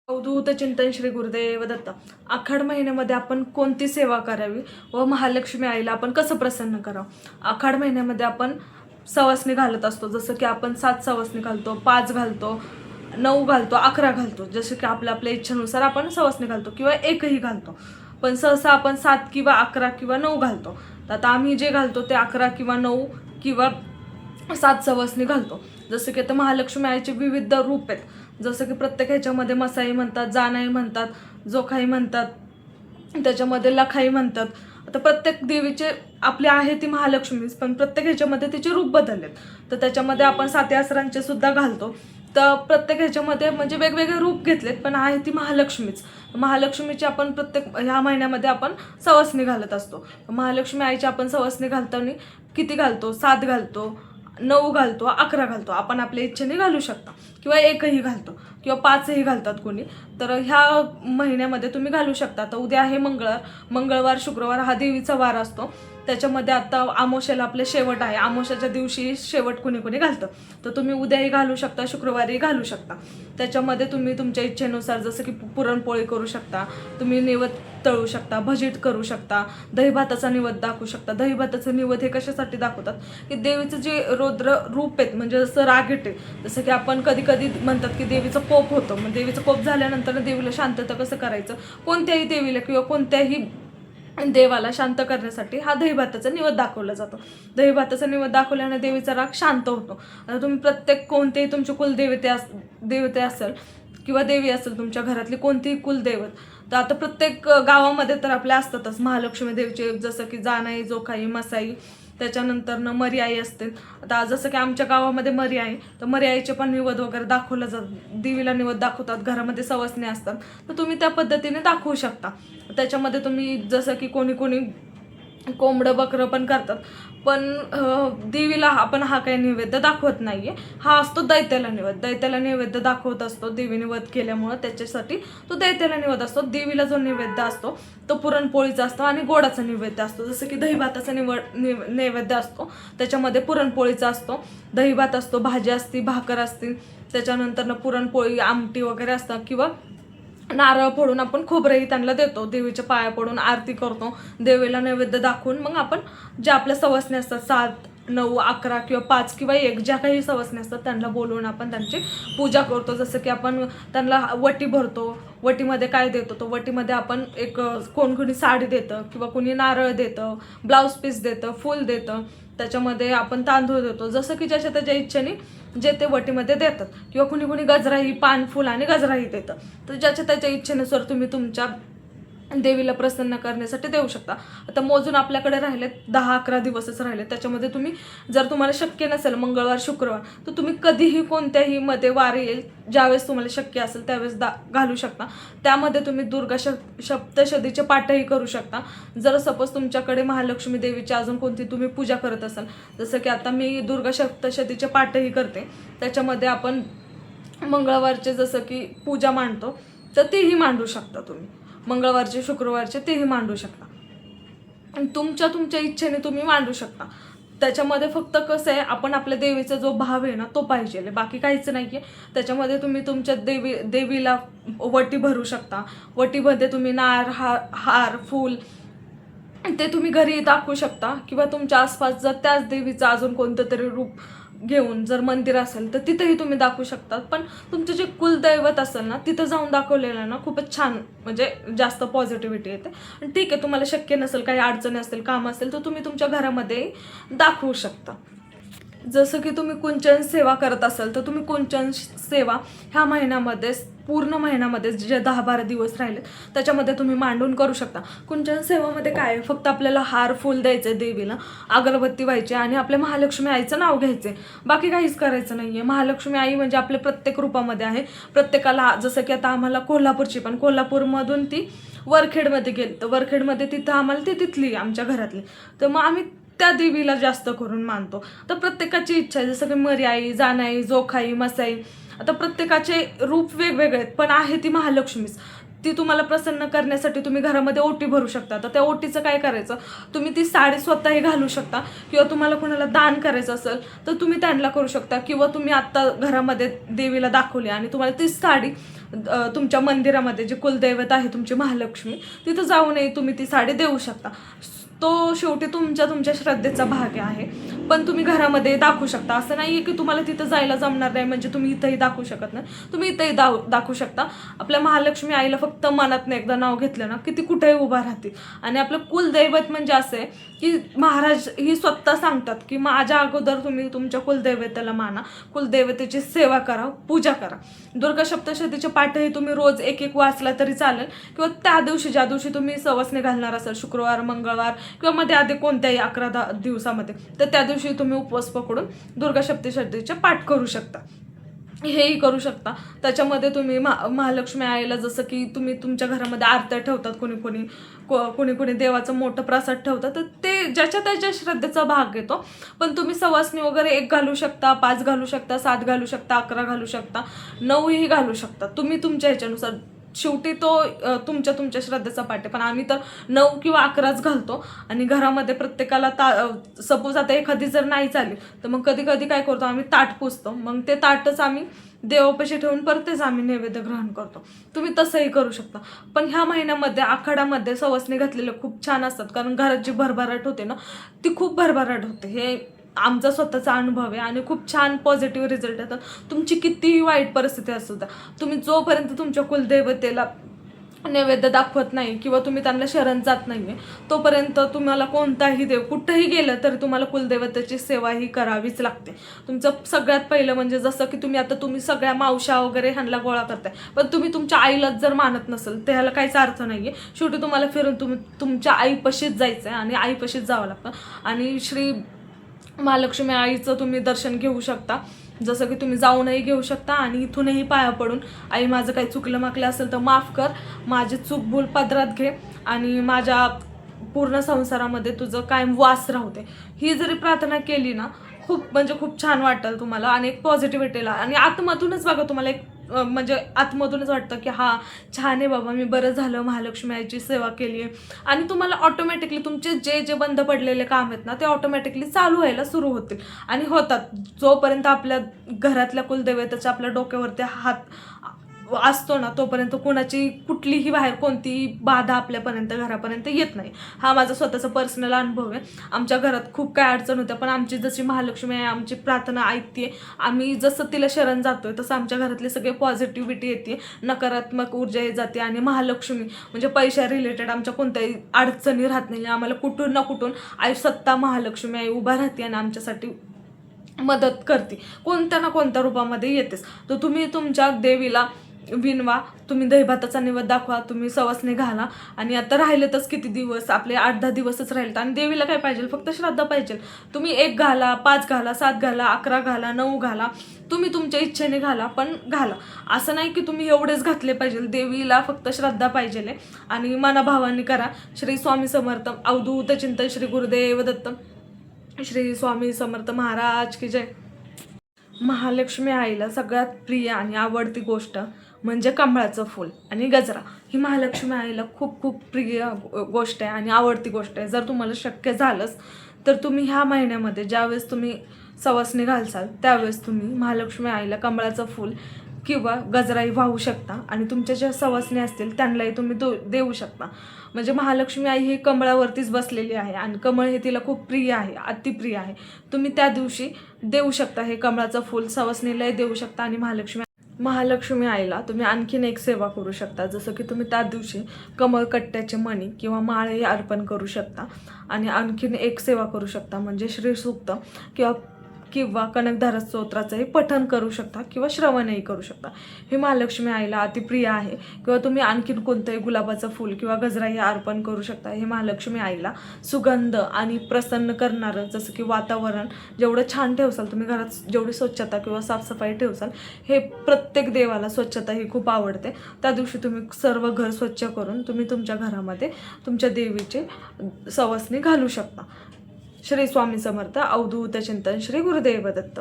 अवधूत चिंतन श्री गुरुदेव दत्त. आखाड महिन्यामध्ये आपण कोणती सेवा करावी व महालक्ष्मी आईला आपण कसं प्रसन्न करावं. आखाड महिन्यामध्ये आपण सवासणी घालत असतो, जसं की आपण 7 सवासणी घालतो, 5 घालतो, 9 घालतो, 11 घालतो. जसं की आपल्या आपल्या इच्छेनुसार आपण सवासणी घालतो किंवा एकही घालतो. पण सहसा आपण 7 किंवा 11 किंवा 9 घालतो. तर आता आम्ही जे घालतो ते 11 किंवा 9 किंवा 7 सवासणी घालतो. जसं की आता महालक्ष्मी आईचे विविध रूप आहेत. जसं की प्रत्येक ह्याच्यामध्ये मसाई म्हणतात, जानाई म्हणतात, जोखाई म्हणतात, त्याच्यामध्ये लखाई म्हणतात. आता प्रत्येक देवीचे आपली आहे ती महालक्ष्मीच, पण प्रत्येक ह्याच्यामध्ये तिचे रूप बदललेत. तर त्याच्यामध्ये आपण 7 आसरांचे सुद्धा घालतो. तर प्रत्येक ह्याच्यामध्ये म्हणजे वेगवेगळे रूप घेतलेत, पण आहे ती महालक्ष्मीच. महालक्ष्मीची आपण प्रत्येक ह्या महिन्यामध्ये आपण सवासणी घालत असतो. महालक्ष्मी आईची आपण सवासणी घालताना किती घालतो? 7 घालतो, 9 घालतो, 11 घालतो. आपण आपल्या इच्छेने घालू शकता किंवा एकही घालतो किंवा 5ही घालतात कोणी. तर ह्या महिन्यामध्ये तुम्ही घालू शकता. तर उद्या आहे मंगळवार शुक्रवार हा देवीचा वार असतो. त्याच्यामध्ये आता आमोशाला आपले शेवट आहे. आमोशाच्या दिवशी शेवट कुणी कुणी घालतं. तर तुम्ही उद्याही घालू शकता, शुक्रवारी घालू शकता. त्याच्यामध्ये तुम्ही तुमच्या इच्छेनुसार जसं की पुरणपोळी करू शकता, तुम्ही निवद तळू शकता, भजीट करू शकता, दहीभाताचा निवद दाखवू शकता. दहीभाताचं निवद हे कशासाठी दाखवतात की देवीचं जे रौद्र रूप आहेत, म्हणजे जसं रागीट आहे, जसं की आपण कधी कधी म्हणतात की देवीचं कोप होतं. मग देवीचं कोप झाल्यानंतर देवीला शांतता कसं करायचं, कोणत्याही देवीला किंवा कोणत्याही देवाला शांत करण्यासाठी हा दहीभाताचा निवद दाखवला जातो. दहीभाताचा निवद दाखवल्याने देवीचा राग शांत होतो. आता तुम्ही प्रत्येक कोणतेही तुमची देवते असेल किंवा देवी असेल, तुमच्या घरातली कोणतीही कुलदैवत, तर आता प्रत्येक गावामध्ये तर आपल्या असतातच महालक्ष्मी देवीचे, जसं की जानाई, जोखाई, मसाई, त्याच्यानंतर मरी आई असते. आता जसं की आमच्या गावामध्ये मरी आई, तर मरी आईचे पण निवद वगैरे दाखवलं जातं, देवीला निवद दाखवतात, घरामध्ये सवासणी असतात. तर तुम्ही त्या पद्धतीने दाखवू शकता. त्याच्यामध्ये तुम्ही जसं की कोणी कोणी कोंबडं बकरं पण करतात, पण देवीला आपण हा काही नैवेद्य दाखवत नाहीये. हा असतो दैत्याला निवद. दैत्याला नैवेद्य दाखवत असतो देवीने वध केल्यामुळं, त्याच्यासाठी तो दैत्याला निवद असतो. देवीला जो नैवेद्य असतो तो पुरणपोळीचा असतो आणि गोडाचा नैवेद्य असतो. जसं की दहीभाताचा नैवेद्य असतो, त्याच्यामध्ये पुरणपोळीचा असतो, दहीभात असतो, भाजी असते, भाकर असते, त्याच्यानंतर पुरणपोळी, आमटी वगैरे असतात, किंवा नारळ फोडून आपण खोबरंही त्यांना देतो, देवीच्या पाया पडून आरती करतो, देवीला नैवेद्य दाखवून मग आपण ज्या आपल्या सवासणी असतात 7, 9, 11 किंवा 5 किंवा 1 ज्या काही सवासणी असतात त्यांना बोलवून आपण त्यांची पूजा करतो. जसं की आपण त्यांना वटी भरतो. वटीमध्ये काय देतो, तो वटीमध्ये आपण एक कोणी साडी देतं किंवा कोणी नारळ देतं, ब्लाऊज पीस देतं, फूल देतं, त्याच्यामध्ये आपण तांदूळ देतो. जसं की ज्याच्या त्याच्या इच्छेने जे ते वटीमध्ये देतात, किंवा कुणी कुणी गजराही, पान फुल आणि गजराही देतं. तर ज्याच्या त्याच्या इच्छेनुसार तुम्ही तुमच्या देवीला प्रसन्न करण्यासाठी देऊ शकता. आता मोजून आपल्याकडे राहिले 10-11 दिवसच राहिले. त्याच्यामध्ये तुम्ही जर तुम्हाला शक्य नसेल मंगळवार शुक्रवार, तर तुम्ही कधीही कोणत्याही मध्ये वार येईल, ज्यावेळेस तुम्हाला शक्य असेल त्यावेळेस घालू शकता. त्यामध्ये तुम्ही दुर्गा सप्तशतीचे पाठही करू शकता. जर सपोज तुमच्याकडे महालक्ष्मी देवीची अजून कोणती तुम्ही पूजा करत असाल, जसं की आता मी दुर्गा सप्तशतीचे पाठही करते, त्याच्यामध्ये आपण मंगळवारचे जसं की पूजा मांडतो, तर तीही मांडू शकता तुम्ही. मंगळवारचे, शुक्रवारचे तेही मांडू शकता. तुमच्या इच्छेने तुम्ही मांडू शकता. त्याच्यामध्ये फक्त कसं आहे, आपण आपल्या देवीचा जो भाव आहे ना तो पाहिजे, बाकी काहीच नाही आहे. त्याच्यामध्ये तुम्ही तुमच्या देवीला वटी भरू शकता. वटीमध्ये तुम्ही नार, हार, फूल ते तुम्ही घरी दाखवू शकता, किंवा तुमच्या आसपास जर त्याच देवीचं अजून कोणतं तरी रूप घेऊन जर मंदिर असेल तर तिथेही तुम्ही दाखवू शकता. पण तुमचं जे कुलदैवत असेल ना तिथं जाऊन दाखवलेलं ना खूपच छान, म्हणजे जास्त पॉझिटिव्हिटी येते. आणि ठीक आहे, तुम्हाला शक्य नसेल, काही अडचणी असतील, काम असेल, तर तुम्ही तुमच्या घरामध्ये दाखवू शकता. जसं की तुम्ही कुंचन सेवा करत असाल, तर तुम्ही कुंचन सेवा ह्या महिन्यामध्ये, पूर्ण महिन्यामध्ये जे 10-12 दिवस राहिले त्याच्यामध्ये तुम्ही मांडून करू शकता. कुंचन सेवामध्ये काय आहे, फक्त आपल्याला हार फूल द्यायचं आहे देवीला, अगरबत्ती व्हायची आणि आपल्या महालक्ष्मी आईचं नाव घ्यायचं आहे, बाकी काहीच करायचं नाही आहे. महालक्ष्मी आई म्हणजे आपल्या प्रत्येक रूपामध्ये आहे. प्रत्येकाला, जसं की आता आम्हाला कोल्हापूरची, पण कोल्हापूरमधून ती वरखेडमध्ये गेली, तर वरखेडमध्ये तिथं आम्हाला ती तिथली आमच्या घरातली, तर मग आम्ही त्या देवीला जास्त करून मानतो. तर प्रत्येकाची इच्छा आहे, जसं की मरी आई, जानाई, जोखाई, मसाई, आता प्रत्येकाचे रूप वेगवेगळे आहेत, पण आहे ती महालक्ष्मीच. ती तुम्हाला प्रसन्न करण्यासाठी तुम्ही घरामध्ये ओटी भरू शकता. तर त्या ओटीचं काय करायचं, तुम्ही ती साडी स्वतःही घालू शकता, किंवा तुम्हाला कोणाला दान करायचं असेल तर तुम्ही त्यांना करू शकता, किंवा तुम्ही आत्ता घरामध्ये देवीला दाखवली आणि तुम्हाला ती साडी तुमच्या मंदिरामध्ये जे कुलदैवत आहे तुमची महालक्ष्मी, तिथं जाऊनही तुम्ही ती साडी देऊ शकता. तो शेवटी तुमच्या श्रद्धेचा भाग आहे. पण तुम्ही घरामध्ये दाखवू शकता. असं नाही आहे की तुम्हाला तिथं जायला जमणार नाही म्हणजे तुम्ही इथंही दाखवू शकत नाही. तुम्ही इथंही दाखवू शकता. आपल्या महालक्ष्मी आईला फक्त मनातनं एकदा नाव घेतलं ना की ती कुठेही उभा राहते. आणि आपलं कुलदैवत म्हणजे असं आहे की महाराज ही स्वतः सांगतात की माझ्या अगोदर तुम्ही तुमच्या कुलदैवताला माना, कुलदैवतेची सेवा करा, पूजा करा. दुर्गा सप्तशतीचे पाठही तुम्ही रोज एक एक वाचला तरी चालेल, किंवा त्या दिवशी ज्या दिवशी तुम्ही सवासणी घालणार असाल, शुक्रवार, मंगळवार किंवा मध्ये आधी कोणत्याही 11 दिवसामध्ये, तर त्या दिवशी तुम्ही उपवास पकडून दुर्गा सप्तशतीचे पाठ करू शकता. हेही करू शकता. त्याच्यामध्ये तुम्ही महालक्ष्मी आईला जसं की तुम्ही तुमच्या घरामध्ये आरत्या ठेवतात, कोणी कोणी देवाचं मोठं प्रसाद ठेवतात, तर ते ज्याच्या त्याच्या श्रद्धेचा भाग घेतो. पण तुम्ही सवासणी वगैरे 1 घालू शकता, 5 घालू शकता, 7 घालू शकता, 11 घालू शकता, 9ही घालू शकता. तुम्ही तुमच्या ह्याच्यानुसार, शेवटी तो तुमच्या श्रद्धेचा पाठ आहे. पण आम्ही तर 9 किंवा 11च घालतो. आणि घरामध्ये प्रत्येकाला सपोज आता एखादी जर नाही झाली तर मग कधी कधी काय करतो, आम्ही ताट पुसतो. मग ते ताटच आम्ही देवापाशी ठेवून परतच आम्ही नैवेद्य ग्रहण करतो. तुम्ही तसंही करू शकता. पण ह्या महिन्यामध्ये आखाडामध्ये सवासणी घातलेले खूप छान असतात, कारण घरात जी भरभराट होते ना ती खूप भरभराट होते. हे आमचा स्वतःचा अनुभव आहे आणि खूप छान पॉझिटिव्ह रिझल्ट येतात. तुमची कितीही वाईट परिस्थिती असू द्या, तुम्ही जोपर्यंत तुमच्या कुलदैवतेला नैवेद्य दाखवत नाही किंवा तुम्ही त्यांना शरण जात नाही आहे, तोपर्यंत तुम्हाला कोणताही देव कुठंही गेलं तरी तुम्हाला कुलदैवताची सेवा ही करावीच लागते. तुमचं सगळ्यात पहिलं म्हणजे जसं की तुम्ही सगळ्या मावशा वगैरे ह्यांना गोळा करताय, पण तुम्ही तुमच्या आईलाच जर मानत नसेल तर ह्याला काहीच अर्थ नाही आहे. शेवटी तुम्हाला फिरून तुमच्या आईपाशीच जायचं आहे आणि आईपाशीच जावं लागतं. आणि श्री महालक्ष्मी आईचं तुम्ही दर्शन घेऊ शकता, जसं की तुम्ही जाऊनही घेऊ शकता आणि इथूनही पाया पडून, आई माझं काही चुकलं माकलं असेल तर माफ कर, माझी चूक भूल पदरात घे आणि माझ्या पूर्ण संसारामध्ये तुझं कायम वास राहू दे, ही जरी प्रार्थना केली ना, खूप छान वाटेल तुम्हाला आणि एक पॉझिटिव्हिटीला. आणि आतमधूनच बघा तुम्हाला एक म्हणजे आतमधूनच वाटतं की हा छान आहे बाबा, मी बरं झालं महालक्ष्मी आईची सेवा केली आहे. आणि तुम्हाला ऑटोमॅटिकली तुमचे जे बंद पडलेले काम आहेत ना ते ऑटोमॅटिकली चालू व्हायला सुरू होतील आणि होतात. जोपर्यंत आपल्या घरातल्या कुलदैवताच्या आपल्या डोक्यावरती हात असतो ना तोपर्यंत कुणाची कुठलीही बाहेर कोणतीही बाधा आपल्यापर्यंत घरापर्यंत येत नाही. हा माझा स्वतःचा पर्सनल अनुभव आहे. आमच्या घरात खूप काय अडचण होत्या, पण आमची जशी महालक्ष्मी आहे आमची प्रार्थना ऐकते, आम्ही जसं तिला शरण जातोय तसं आमच्या घरातले सगळे पॉझिटिव्हिटी येते, नकारात्मक ऊर्जा जाते. आणि महालक्ष्मी म्हणजे पैशा रिलेटेड आमच्या कोणत्याही अडचणी राहत नाही. आम्हाला कुठून ना कुठून सत्ता महालक्ष्मी आई उभा राहते आणि आमच्यासाठी मदत करते, कोणत्या ना कोणत्या रूपामध्ये येतेच. तर तुम्ही तुमच्या देवीला विनवा, तुम्ही दहीभाताचा नैवेद्य दाखवा, तुम्ही सवासणी घाला. आणि आता राहिलेतच किती दिवस, आपले 8-10 दिवसच राहिलेत. आणि देवीला काय पाहिजे, फक्त श्रद्धा पाहिजे. तुम्ही 1 घाला, 5 घाला, 7 घाला, 11 घाला, 9 घाला, तुम्ही तुमच्या इच्छेने घाला, पण घाला. असं नाही की तुम्ही एवढेच घातले पाहिजे. देवीला फक्त श्रद्धा पाहिजे आणि मनाभावाने करा. श्री स्वामी समर्थ. अवधूत चिंतन श्री गुरुदेव दत्त. श्री स्वामी समर्थ महाराज की जय. महालक्ष्मी आईला सगळ्यात प्रिय आणि आवडती गोष्ट म्हणजे कमळाचं फूल आणि गजरा. ही महालक्ष्मी आईला खूप प्रिय गोष्ट आहे आणि आवडती गोष्ट आहे. जर तुम्हाला शक्य झालंच तर तुम्ही ह्या महिन्यामध्ये ज्यावेळेस तुम्ही सवासणी घालसाल त्यावेळेस तुम्ही महालक्ष्मी आईला कमळाचं फूल किंवा गजराही वाहू शकता आणि तुमच्या ज्या सवासणी असतील त्यांनाही तुम्ही देऊ शकता. म्हणजे महालक्ष्मी आई ही कमळावरतीच बसलेली आहे आणि कमळ हे तिला खूप प्रिय आहे, अतिप्रिय आहे. तुम्ही त्या दिवशी देऊ शकता हे कमळाचं फूल, सवासणीलाही देऊ शकता. आणि महालक्ष्मी आईला तुम्ही आणखीन एक सेवा करू शकता, जसं की तुम्ही त्या दिवशी कमळकट्ट्याचे मणी किंवा माळही अर्पण करू शकता. आणि आणखीन एक सेवा करू शकता म्हणजे श्रीसूक्त किंवा कनकधारा स्तोत्राचंही पठण करू शकता किंवा श्रवणही करू शकता. हे महालक्ष्मी आईला अतिप्रिय आहे. किंवा तुम्ही आणखीन कोणतंही गुलाबाचं फूल किंवा गजराही अर्पण करू शकता. हे महालक्ष्मी आईला सुगंध आणि प्रसन्न करणारं, जसं की वातावरण जेवढं छान ठेवसाल तुम्ही, घरात जेवढी स्वच्छता किंवा साफसफाई ठेवसाल, हे प्रत्येक देवाला स्वच्छता ही खूप आवडते. त्या दिवशी तुम्ही सर्व घर स्वच्छ करून तुम्ही तुमच्या घरामध्ये तुमच्या देवीचे सवासणी घालू शकता. श्री स्वामी समर्थ. अवधूत चिंतन श्री गुरुदेव दत्त.